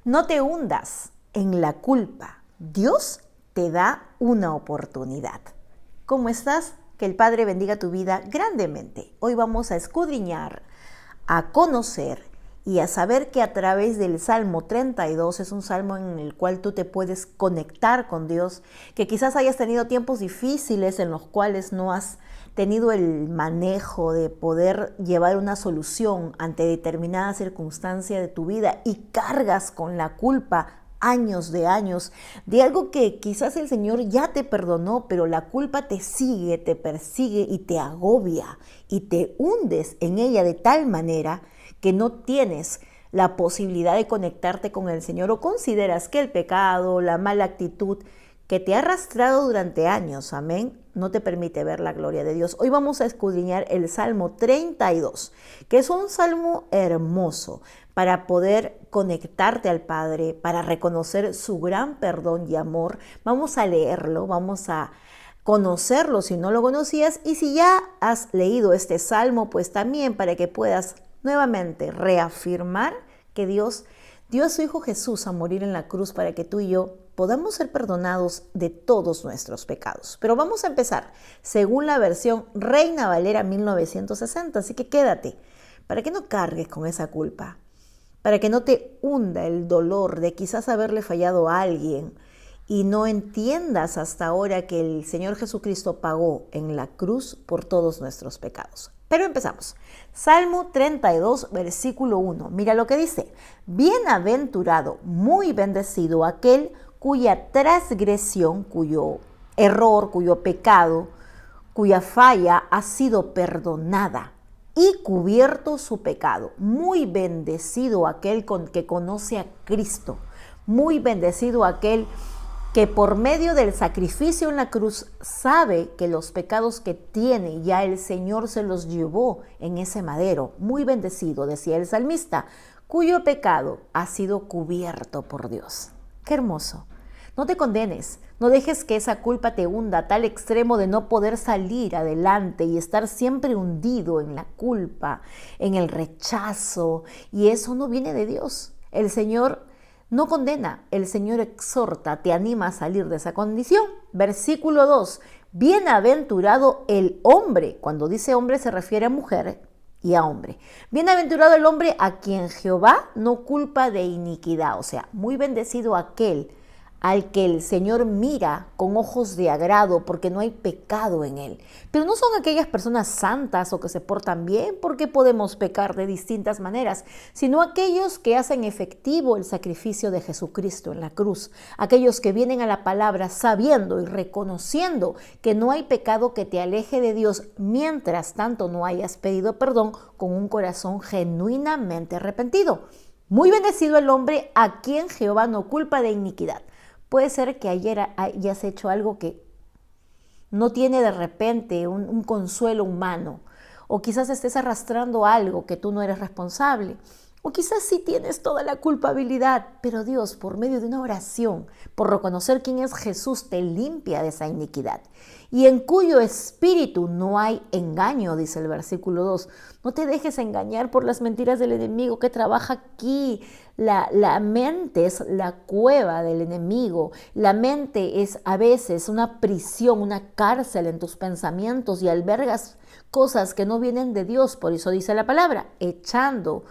No te hundas en la culpa. Dios te da una oportunidad. ¿Cómo estás? Que el Padre bendiga tu vida grandemente. Hoy vamos a escudriñar, a conocer y a saber que a través del Salmo 32 es un salmo en el cual tú te puedes conectar con Dios, que quizás hayas tenido tiempos difíciles en los cuales no has tenido el manejo de poder llevar una solución ante determinada circunstancia de tu vida y cargas con la culpa años de algo que quizás el Señor ya te perdonó, pero la culpa te sigue, te persigue y te agobia y te hundes en ella de tal manera que no tienes la posibilidad de conectarte con el Señor, o consideras que el pecado, la mala actitud que te ha arrastrado durante años, amén, no te permite ver la gloria de Dios. Hoy vamos a escudriñar el Salmo 32, que es un salmo hermoso para poder conectarte al Padre, para reconocer su gran perdón y amor. Vamos a leerlo, vamos a conocerlo si no lo conocías, y si ya has leído este salmo, pues también para que puedas nuevamente reafirmar que Dios dio a su Hijo Jesús a morir en la cruz para que tú y yo podamos ser perdonados de todos nuestros pecados. Pero vamos a empezar según la versión Reina Valera 1960, así que quédate para que no cargues con esa culpa, para que no te hunda el dolor de quizás haberle fallado a alguien y no entiendas hasta ahora que el Señor Jesucristo pagó en la cruz por todos nuestros pecados. Pero empezamos. Salmo 32, versículo 1. Mira lo que dice. Bienaventurado, muy bendecido aquel cuya transgresión, cuyo error, cuyo pecado, cuya falla ha sido perdonada y cubierto su pecado. Muy bendecido aquel que conoce a Cristo. Muy bendecido aquel que por medio del sacrificio en la cruz sabe que los pecados que tiene ya el Señor se los llevó en ese madero. Muy bendecido, decía el salmista, cuyo pecado ha sido cubierto por Dios. ¡Qué hermoso! No te condenes, no dejes que esa culpa te hunda a tal extremo de no poder salir adelante y estar siempre hundido en la culpa, en el rechazo, y eso no viene de Dios. El Señor no condena, el Señor exhorta, te anima a salir de esa condición. Versículo 2, bienaventurado el hombre, cuando dice hombre se refiere a mujer y a hombre. Bienaventurado el hombre a quien Jehová no culpa de iniquidad, o sea, muy bendecido aquel al que el Señor mira con ojos de agrado porque no hay pecado en él. Pero no son aquellas personas santas o que se portan bien, porque podemos pecar de distintas maneras, sino aquellos que hacen efectivo el sacrificio de Jesucristo en la cruz, aquellos que vienen a la palabra sabiendo y reconociendo que no hay pecado que te aleje de Dios mientras tanto no hayas pedido perdón con un corazón genuinamente arrepentido. Muy bendecido el hombre a quien Jehová no culpa de iniquidad. Puede ser que ayer hayas hecho algo que no tiene de repente un consuelo humano, o quizás estés arrastrando algo que tú no eres responsable, o quizás sí tienes toda la culpabilidad, pero Dios, por medio de una oración, por reconocer quién es Jesús, te limpia de esa iniquidad. Y en cuyo espíritu no hay engaño, dice el versículo 2. No te dejes engañar por las mentiras del enemigo que trabaja aquí. La mente es la cueva del enemigo. La mente es a veces una prisión, una cárcel en tus pensamientos, y albergas cosas que no vienen de Dios. Por eso dice la palabra, echando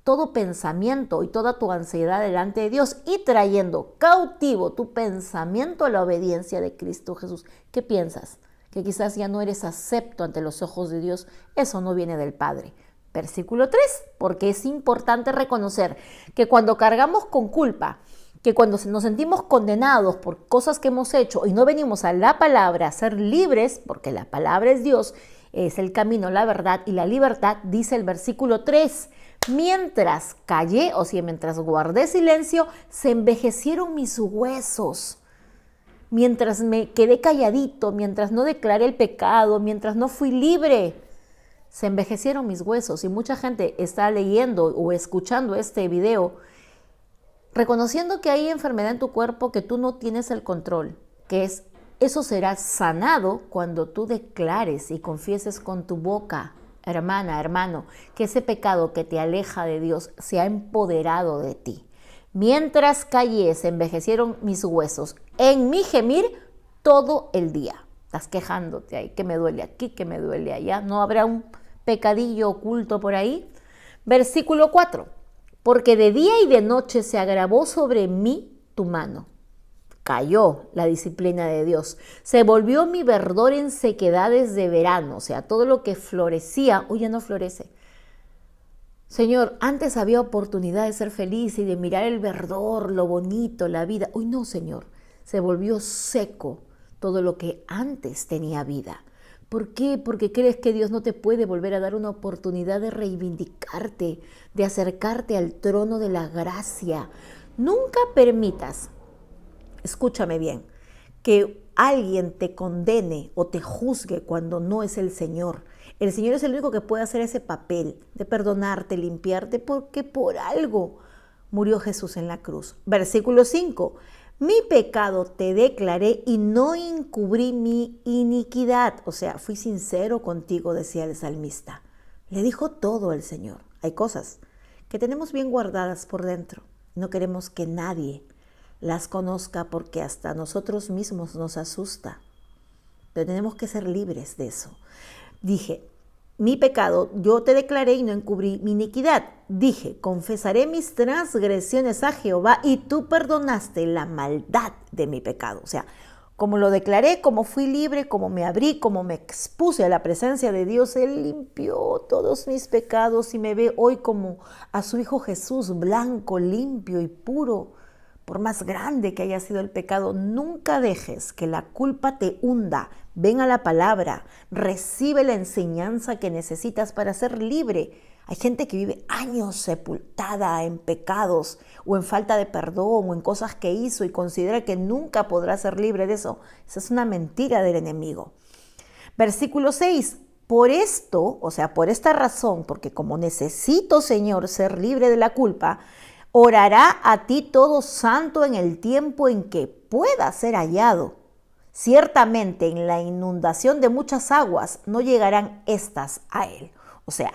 todo pensamiento y toda tu ansiedad delante de Dios y trayendo cautivo tu pensamiento a la obediencia de Cristo Jesús. ¿Qué piensas? Que quizás ya no eres acepto ante los ojos de Dios. Eso no viene del Padre. Versículo 3, porque es importante reconocer que cuando cargamos con culpa, que cuando nos sentimos condenados por cosas que hemos hecho y no venimos a la palabra a ser libres, porque la palabra es Dios, es el camino, la verdad y la libertad, dice el versículo 3, mientras callé, o sea, mientras guardé silencio, se envejecieron mis huesos. Mientras me quedé calladito, mientras no declaré el pecado, mientras no fui libre, se envejecieron mis huesos. Y mucha gente está leyendo o escuchando este video, reconociendo que hay enfermedad en tu cuerpo que tú no tienes el control, que eso será sanado cuando tú declares y confieses con tu boca, hermana, hermano, que ese pecado que te aleja de Dios se ha empoderado de ti. Mientras callé, se envejecieron mis huesos. En mi gemir todo el día. Estás quejándote ahí, que me duele aquí, que me duele allá. ¿No habrá un pecadillo oculto por ahí? Versículo 4. Porque de día y de noche se agravó sobre mí tu mano. Cayó la disciplina de Dios. Se volvió mi verdor en sequedades de verano. O sea, todo lo que florecía, hoy ya no florece. Señor, antes había oportunidad de ser feliz y de mirar el verdor, lo bonito, la vida. Hoy no, Señor. Se volvió seco todo lo que antes tenía vida. ¿Por qué? Porque crees que Dios no te puede volver a dar una oportunidad de reivindicarte, de acercarte al trono de la gracia. Nunca permitas, escúchame bien, que alguien te condene o te juzgue cuando no es el Señor. El Señor es el único que puede hacer ese papel de perdonarte, limpiarte, porque por algo murió Jesús en la cruz. Versículo 5. Mi pecado te declaré y no encubrí mi iniquidad. O sea, fui sincero contigo, decía el salmista. Le dijo todo el Señor. Hay cosas que tenemos bien guardadas por dentro. No queremos que nadie las conozca porque hasta nosotros mismos nos asusta. Pero tenemos que ser libres de eso. Dije, mi pecado yo te declaré y no encubrí mi iniquidad. Dije, confesaré mis transgresiones a Jehová y tú perdonaste la maldad de mi pecado. O sea, como lo declaré, como fui libre, como me abrí, como me expuse a la presencia de Dios, Él limpió todos mis pecados y me ve hoy como a su Hijo Jesús, blanco, limpio y puro. Por más grande que haya sido el pecado, nunca dejes que la culpa te hunda. Ven a la palabra, recibe la enseñanza que necesitas para ser libre. Hay gente que vive años sepultada en pecados o en falta de perdón o en cosas que hizo y considera que nunca podrá ser libre de eso. Esa es una mentira del enemigo. Versículo 6. Por esto, o sea, por esta razón, porque como necesito, Señor, ser libre de la culpa, orará a ti todo santo en el tiempo en que pueda ser hallado. Ciertamente en la inundación de muchas aguas no llegarán estas a él. O sea,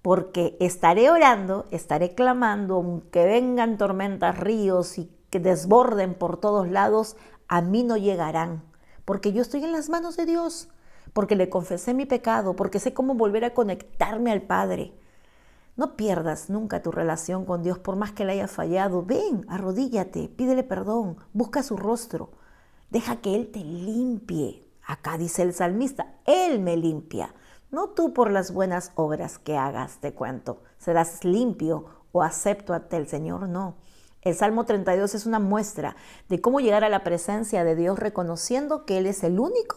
porque estaré orando, estaré clamando, aunque vengan tormentas, ríos y que desborden por todos lados, a mí no llegarán. Porque yo estoy en las manos de Dios, porque le confesé mi pecado, porque sé cómo volver a conectarme al Padre. No pierdas nunca tu relación con Dios por más que le hayas fallado. Ven, arrodíllate, pídele perdón, busca su rostro. Deja que Él te limpie. Acá dice el salmista, Él me limpia. No tú por las buenas obras que hagas, te cuento. Serás limpio o acepto ante el Señor, no. El Salmo 32 es una muestra de cómo llegar a la presencia de Dios reconociendo que Él es el único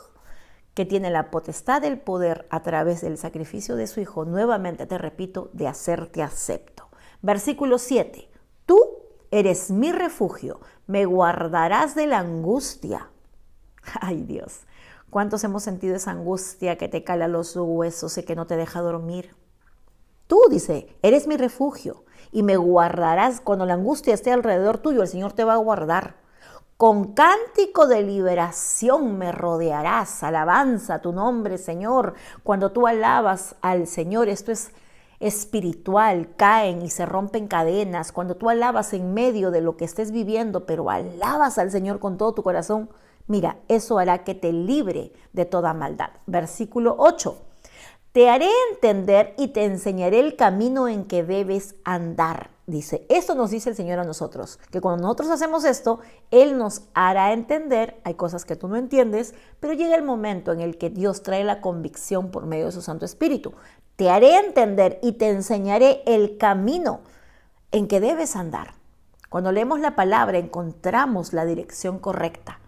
que tiene la potestad del poder a través del sacrificio de su Hijo, nuevamente te repito, de hacerte acepto. Versículo 7. Tú eres mi refugio, me guardarás de la angustia. Ay Dios, ¿cuántos hemos sentido esa angustia que te cala los huesos y que no te deja dormir? Tú, dice, eres mi refugio y me guardarás. Cuando la angustia esté alrededor tuyo, el Señor te va a guardar. Con cántico de liberación me rodearás, alabanza a tu nombre, Señor. Cuando tú alabas al Señor, esto es espiritual, caen y se rompen cadenas. Cuando tú alabas en medio de lo que estés viviendo, pero alabas al Señor con todo tu corazón, mira, eso hará que te libre de toda maldad. Versículo 8. Te haré entender y te enseñaré el camino en que debes andar. Dice, esto nos dice el Señor a nosotros, que cuando nosotros hacemos esto, Él nos hará entender, hay cosas que tú no entiendes, pero llega el momento en el que Dios trae la convicción por medio de su Santo Espíritu. Te haré entender y te enseñaré el camino en que debes andar. Cuando leemos la palabra encontramos la dirección correcta.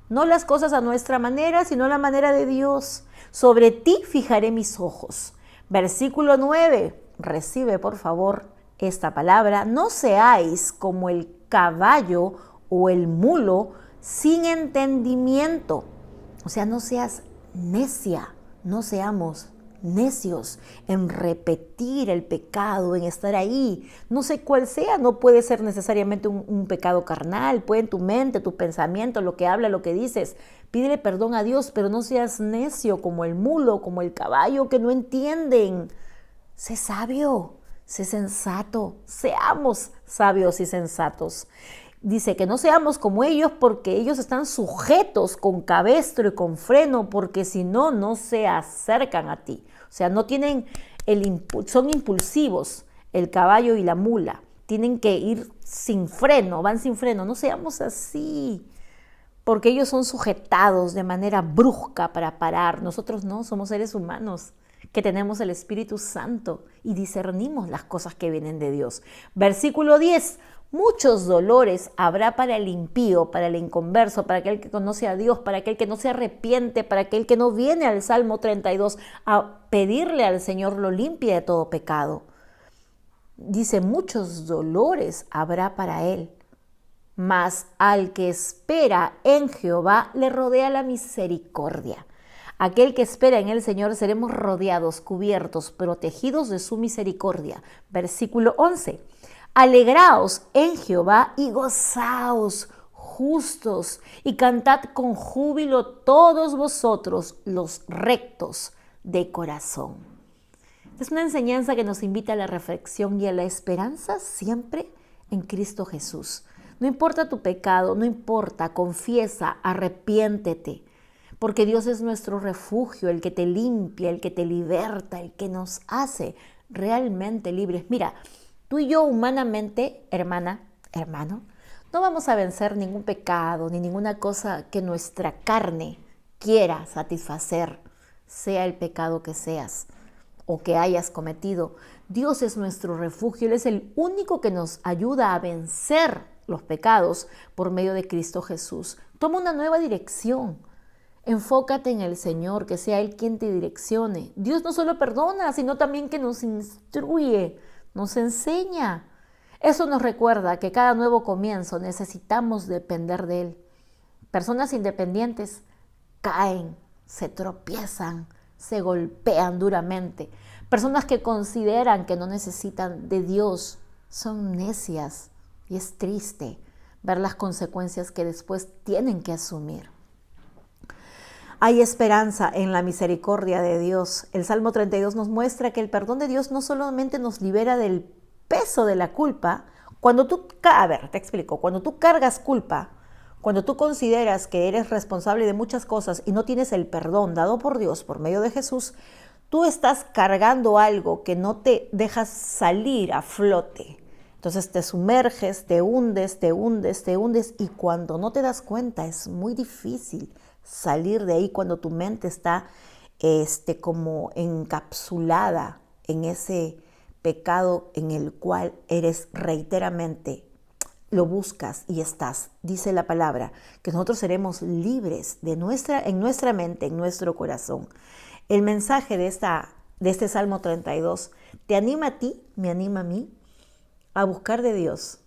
No las cosas a nuestra manera, sino a la manera de Dios. Sobre ti fijaré mis ojos. Versículo 9. Recibe, por favor, esta palabra. No seáis como el caballo o el mulo sin entendimiento. O sea, no seas necia, no seamos necios en repetir el pecado, en estar ahí. No sé cuál sea, no puede ser necesariamente un pecado carnal, puede en tu mente, tu pensamiento, lo que habla, lo que dices. Pídele perdón a Dios, pero no seas necio como el mulo, como el caballo que no entienden. Sé sabio, Sé sensato, seamos sabios y sensatos. Dice que no seamos como ellos porque ellos están sujetos con cabestro y con freno, porque si no, no se acercan a ti. O sea, no tienen son impulsivos el caballo y la mula. Tienen que ir sin freno, van sin freno. No seamos así, porque ellos son sujetados de manera brusca para parar. Nosotros no, somos seres humanos que tenemos el Espíritu Santo y discernimos las cosas que vienen de Dios. Versículo 10. Muchos dolores habrá para el impío, para el inconverso, para aquel que conoce a Dios, para aquel que no se arrepiente, para aquel que no viene al Salmo 32 a pedirle al Señor lo limpie de todo pecado. Dice, muchos dolores habrá para él, mas al que espera en Jehová le rodea la misericordia. Aquel que espera en el Señor seremos rodeados, cubiertos, protegidos de su misericordia. Versículo 11. Alegraos en Jehová y gozaos justos y cantad con júbilo todos vosotros los rectos de corazón. Es una enseñanza que nos invita a la reflexión y a la esperanza siempre en Cristo Jesús. No importa tu pecado, no importa, confiesa, arrepiéntete, porque Dios es nuestro refugio, el que te limpia, el que te liberta, el que nos hace realmente libres. Mira, tú y yo humanamente, hermana, hermano, no vamos a vencer ningún pecado ni ninguna cosa que nuestra carne quiera satisfacer, sea el pecado que seas o que hayas cometido. Dios es nuestro refugio, Él es el único que nos ayuda a vencer los pecados por medio de Cristo Jesús. Toma una nueva dirección. Enfócate en el Señor, que sea Él quien te direccione. Dios no solo perdona, sino también que nos instruye, nos enseña. Eso nos recuerda que cada nuevo comienzo necesitamos depender de Él. Personas independientes caen, se tropiezan, se golpean duramente. Personas que consideran que no necesitan de Dios son necias y es triste ver las consecuencias que después tienen que asumir. Hay esperanza en la misericordia de Dios. El Salmo 32 nos muestra que el perdón de Dios no solamente nos libera del peso de la culpa. Te explico, cuando tú cargas culpa, cuando tú consideras que eres responsable de muchas cosas y no tienes el perdón dado por Dios por medio de Jesús, tú estás cargando algo que no te dejas salir a flote. Entonces te sumerges, te hundes y cuando no te das cuenta es muy difícil salir de ahí cuando tu mente está como encapsulada en ese pecado en el cual eres reiteradamente, lo buscas y estás. Dice la palabra que nosotros seremos libres en nuestra mente, en nuestro corazón. El mensaje de este Salmo 32 te anima a ti, me anima a mí, a buscar de Dios.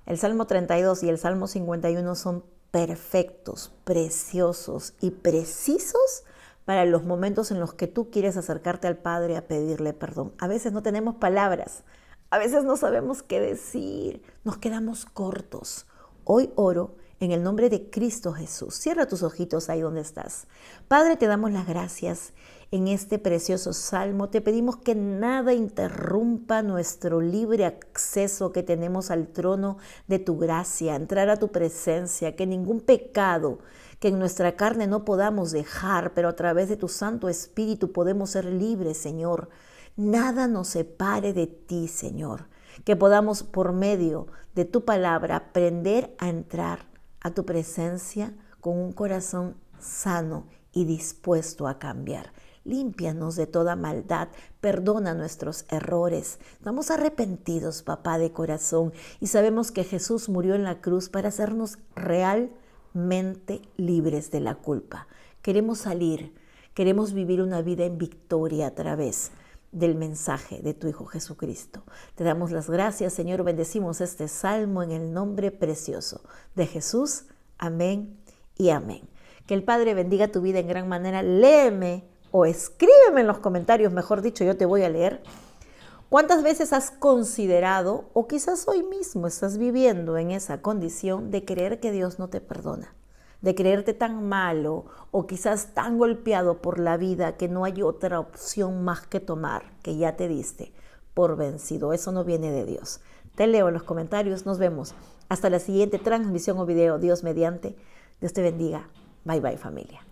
El Salmo 32 y el Salmo 51 son perfectos, preciosos y precisos para los momentos en los que tú quieres acercarte al Padre a pedirle perdón. A veces no tenemos palabras, a veces no sabemos qué decir, nos quedamos cortos. Hoy oro en el nombre de Cristo Jesús. Cierra tus ojitos ahí donde estás. Padre, te damos las gracias en este precioso salmo. Te pedimos que nada interrumpa nuestro libre acceso que tenemos al trono de tu gracia, entrar a tu presencia, que ningún pecado que en nuestra carne no podamos dejar, pero a través de tu Santo Espíritu podemos ser libres, Señor. Nada nos separe de ti, Señor. Que podamos por medio de tu palabra aprender a entrar a tu presencia con un corazón sano y dispuesto a cambiar. Límpianos de toda maldad, perdona nuestros errores. Estamos arrepentidos, papá de corazón, y sabemos que Jesús murió en la cruz para hacernos realmente libres de la culpa. Queremos salir, queremos vivir una vida en victoria a través del mensaje de tu Hijo Jesucristo. Te damos las gracias, Señor, bendecimos este salmo en el nombre precioso de Jesús. Amén y amén. Que el Padre bendiga tu vida en gran manera. Léeme o escríbeme en los comentarios, mejor dicho, yo te voy a leer. ¿Cuántas veces has considerado, o quizás hoy mismo estás viviendo en esa condición de creer que Dios no te perdona? De creerte tan malo o quizás tan golpeado por la vida que no hay otra opción más que tomar, que ya te diste. por vencido. Eso no viene de Dios. Te leo en los comentarios. Nos vemos hasta la siguiente transmisión o video. Dios mediante. Dios te bendiga. Bye bye, familia.